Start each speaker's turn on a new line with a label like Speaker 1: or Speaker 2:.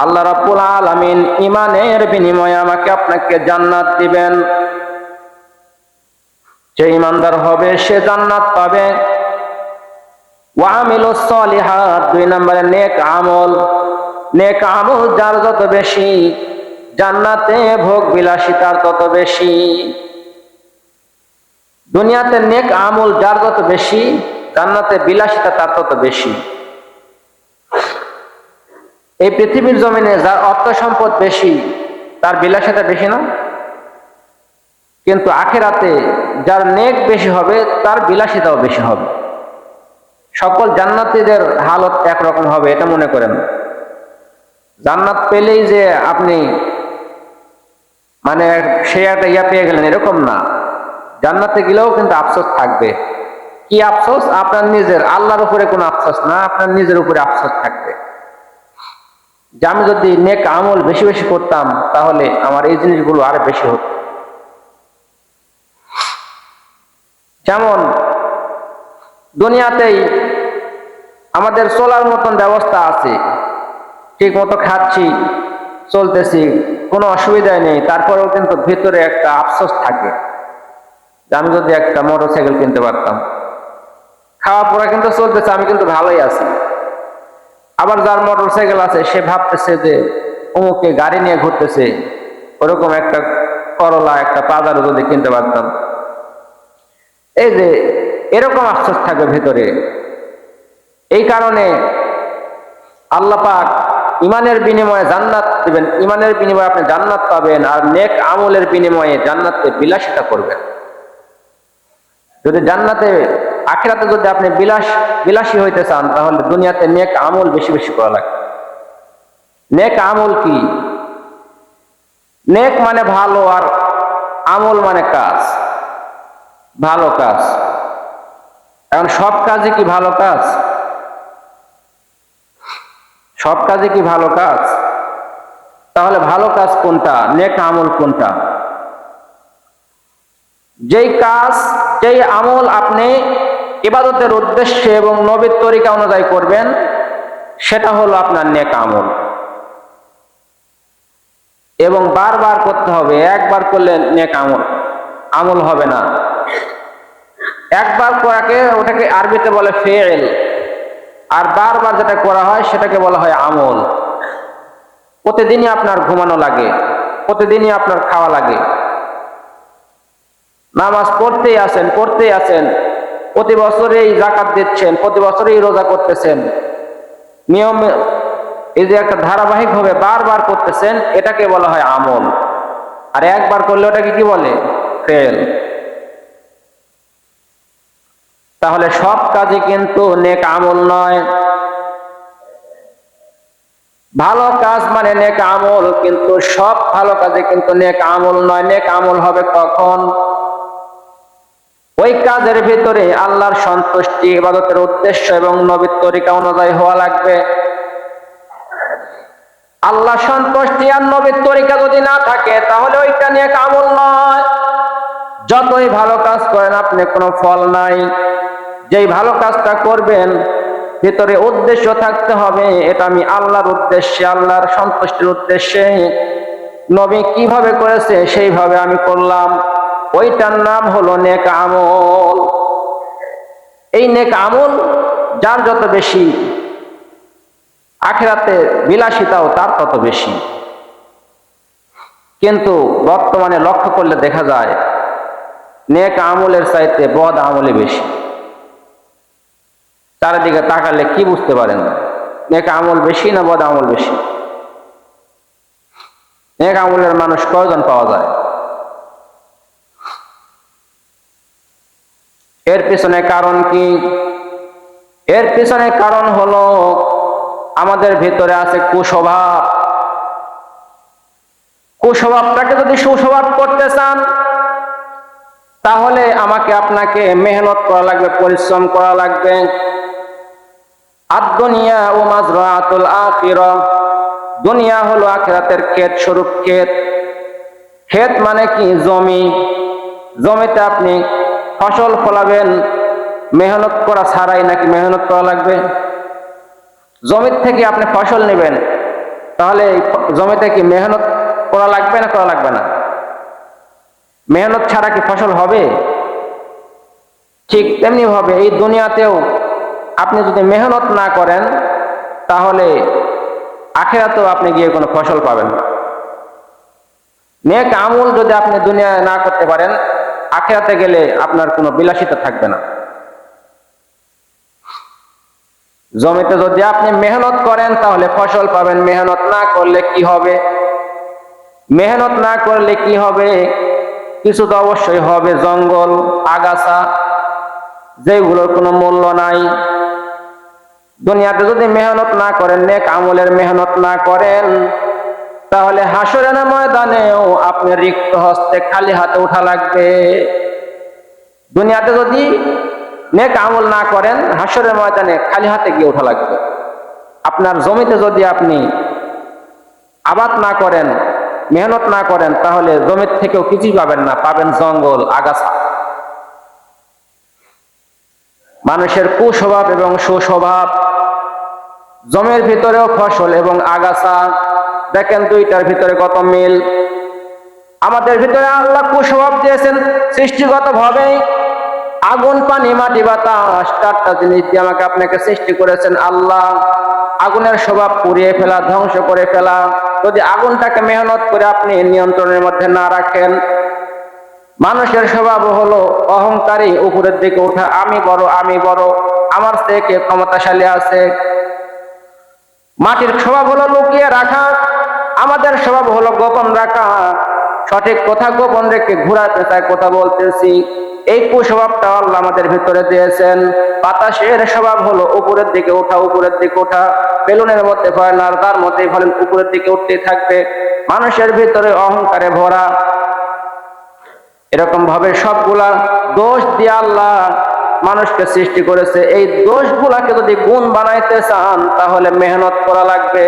Speaker 1: আল্লাহ রাব্বুল আলামিন ঈমানের বিনিময়ে আমাকে আপনাকে জান্নাত দিবেন। যে ঈমানদার হবে সে জান্নাত পাবে। ওয়া আমিলুস সলিহাত, 2 নম্বরে নেক আমল। নেক আমল যার যত বেশি, জান্নাতে ভোগ বিলাসিতার তত বেশি। দুনিয়াতে নেক আমল যার যত বেশি, জান্নাতে বিলাসিতা তার তত বেশি। এই পৃথিবীর জমিনে যার অর্থ সম্পদ বেশি, তার বিলাসিতা বেশি না? কিন্তু আখিরাতে যার নেক বেশি হবে, তার বিলাসিতাও বেশি হবে। সকল জান্নাতীদের হালত একরকম হবে এটা মনে করেন। জান্নাত পেলেই যে আপনি মানে সে একটা পেয়ে গেলেন এরকম না। জান্নাতে গেলেও কিন্তু আফসোস থাকবে। কি আফসোস? আপনার নিজের, আল্লাহর উপরে কোনো আফসোস না, আপনার নিজের উপরে আফসোস থাকবে যে আমি যদি নেক আমল বেশি বেশি করতাম তাহলে আমার এই জিনিসগুলো আরো বেশি হতো। যেমন দুনিয়াতেই আমাদের চলার মতন ব্যবস্থা আছে, ঠিক মতো খাচ্ছি, চলতেছি, কোনো অসুবিধা নেই, তারপরেও কিন্তু ভিতরে একটা আফসোস থাকে যে আমি যদি একটা মোটরসাইকেল কিনতে পারতাম। খাওয়া পড়া কিন্তু চলতেছে, আমি কিন্তু ভালোই আছি। আবার যার মোটরসাইকেল আছে সে ভাবতেছে যে অমুকে গাড়ি নিয়ে ঘুরতেছে, ওরকম একটা করলা, একটা পাজারো যদি কিনতে পারতাম। এই যে এরকম আফসোস থাকবে ভিতরে। এই কারণে আল্লাহ পাক ঈমানের বিনিময়ে জান্নাত দিবেন, ঈমানের বিনিময়ে আপনি জান্নাত পাবেন, আর নেক আমলের বিনিময়ে জান্নাতে বিলাসিতা করবেন। যদি জান্নাতে, আখিরাতে যদি আপনি বিলাসী হইতে চান, তাহলে দুনিয়াতে নেক আমল বেশি বেশি করা লাগবে। নেক আমল কি? নেক মানে ভালো, আর আমল মানে কাজ, ভালো কাজ। এখন সব কাজে কি ভালো কাজ? সব কাজে কি ভালো কাজ? তাহলে ভালো কাজ কোনটা, নেক আমল কোনটা? যেই কাজ, যেই আমল আপনি ইবাদতের উদ্দেশ্যে এবং নবীর তরিকা অনুযায়ী করবেন, সেটা হলো আপনার নেক আমল। এবং বারবার করতে হবে। একবার করলে নেক আমল হবে না। একবার করাকে, ওটাকে আরবিতে বলে ফেল, আর বারবার যেটা করা হয় সেটাকে বলা হয় আমল। প্রতিদিনই আপনার ঘুমানো লাগে, প্রতিদিনই আপনার খাওয়া লাগে, নামাজ পড়তেই আছেন, প্রতি বছরেই যাকাত দিচ্ছেন, প্রতি বছরেই রোজা করতেছেন, নিয়ম, এই যে একটা ধারাবাহিক ভাবে বারবার করতেছেন, এটাকে বলা হয় আমল। আর একবার করলে ওটাকে কি বলে? ফেল। তাহলে সব কাজে কিন্তু নেক আমল নয়। ভালো কাজ মানে নেক আমল, কিন্তু সব ভালো কাজে কিন্তু নেক আমল নয়। নেক আমল হবে কখন? ওই কাজের ভিতরে আল্লাহর সন্তুষ্টি, ইবাদতের উদ্দেশ্য এবং নবীর তরিকা অনুযায়ী হওয়া লাগবে। আল্লাহ সন্তুষ্টি আর নবীর তরিকা যদি না থাকে, তাহলে ওইটা নেক আমল নয়। যতই ভালো কাজ করেন আপনি, কোনো ফল নাই। যেই ভালো কাজটা করবেন, ভিতরে উদ্দেশ্য থাকতে হবে, এটা আমি আল্লাহর উদ্দেশ্যে, আল্লাহর সন্তুষ্টির উদ্দেশ্যে, নবী কিভাবে করেছে সেইভাবে আমি করলাম। ওইটার নাম হলো নেক আমল। এই নেক আমল যার যত বেশি, আখিরাতে বিলাসিতাও তার তত বেশি। কিন্তু বর্তমানে লক্ষ্য করলে দেখা যায় নেক আমলের চাইতে বদ আমলে বেশি। চারিদিকে তাকালে কি বুঝতে পারেন? নেক আমল বেশি না বদ আমল বেশি? নেক আমলের মানুষ কয়জন পাওয়া যায়? এর পিছনে কারণ কি? এর পিছনে কারণ হলো আমাদের ভিতরে আছে কুস্বভাব। কুস্বভাবটাকে যদি সুস্বভাব করতে চান, তাহলে আমাকে আপনাকে মেহনত করা লাগবে, পরিশ্রম করা লাগবে। আদ-দুনিয়া ও মাজরাআতুল আখিরাহ, দুনিয়া হলো আখিরাতের ক্ষেত স্বরূপ ক্ষেত। ক্ষেত মানে কি? জমি। জমিতে আপনি ফসল ফলাবেন, মেহনত করা ছাড়াই নাকি মেহনত করা লাগবে? জমির থেকে আপনি ফসল নেবেন, তাহলে এই জমিতে কি মেহনত করা লাগবে না করা লাগবে না? মেহনত ছাড়া কি ফসল হবে? ঠিক তেমনি ভাবে এই দুনিয়াতেও আপনি যদি মেহনত না করেন তাহলে আখিরাতেও আপনি গিয়ে কোনো ফসল পাবেন না। নেক আমল যদি আপনি দুনিয়ায় না করতে পারেন, আখিরাতে গেলে আপনার কোনো বিলাসিতা থাকবে না। জমিতে যদি আপনি মেহনত করেন তাহলে ফসল পাবেন, মেহনত না করলে কি হবে? মেহনত না করলে কি হবে? কিছু তো অবশ্যই হবে, জঙ্গল, আগাছা, যেগুলোর কোনো মূল্য নাই। দুনিয়াতে যদি মেহনত না করেন, নেক আমলের মেহনত না করেন, তাহলে হাসরের ময়দানেও আপনি রিক্ত হস্তে খালি হাতে উঠা লাগবে। দুনিয়াতে যদি নেক আমল না করেন, হাসরের ময়দানে খালি হাতে গিয়ে ওঠা লাগবে। আপনার জমিতে যদি আপনি আবাদ না করেন, মেহনত না করেন, তাহলে জমির থেকেও কিছুই পাবেন না, পাবেন জঙ্গল, আগাছা। মানুষের কুস্বভাব এবং সুস্বভাব, জমির ভিতরেও ফসল এবং আগাছা, দেখেন দুইটার ভিতরে কত মিল। আমাদের ভিতরে আল্লাহ কুস্বভাব দিয়েছেন সৃষ্টিগত ভাবে, আগুন, পানি, মাটি, বাতাস, চারটা জিনিস দিয়ে আমাকে আপনাকে সৃষ্টি করেছেন আল্লাহ। আগুনের স্বভাব পুড়িয়ে ফেলা, ধ্বংস করে ফেলা। যদি আগুনটাকে মেহনত করে আপনি নিয়ন্ত্রণের মধ্যে না রাখেন, মানুষের স্বভাব হলো অহংকারী, উপরের দিকে ওঠা, আমি বড়, আমি বড়, আমার চেয়ে কে ক্ষমতাশালী আছে। মাটির স্বভাব হলো লুকিয়ে রাখা, আমাদের স্বভাব হলো গোপন রাখা। সঠিক কথা গোপন রেখে ঘোরা পেঁচায় কথা বলতেছি, এই কুস্বভাবটা আল্লাহ আমাদের ভিতরে দিয়েছেন। বাতাসের স্বভাব হলো উপরের দিকে ওঠা, উপরের দিকে ওঠা, বেলুনের মধ্যে ভয় না, তার মধ্যে ফলেন উপরের দিকে উঠতে থাকবে। মানুষের ভিতরে অহংকারে ভরা। এরকম ভাবে সবগুলা দোষ দিয়ে আল্লাহ মানুষকে সৃষ্টি করেছে। এই দোষগুলাকে যদি গুণ বানাইতে চান তাহলে মেহনত করা লাগবে।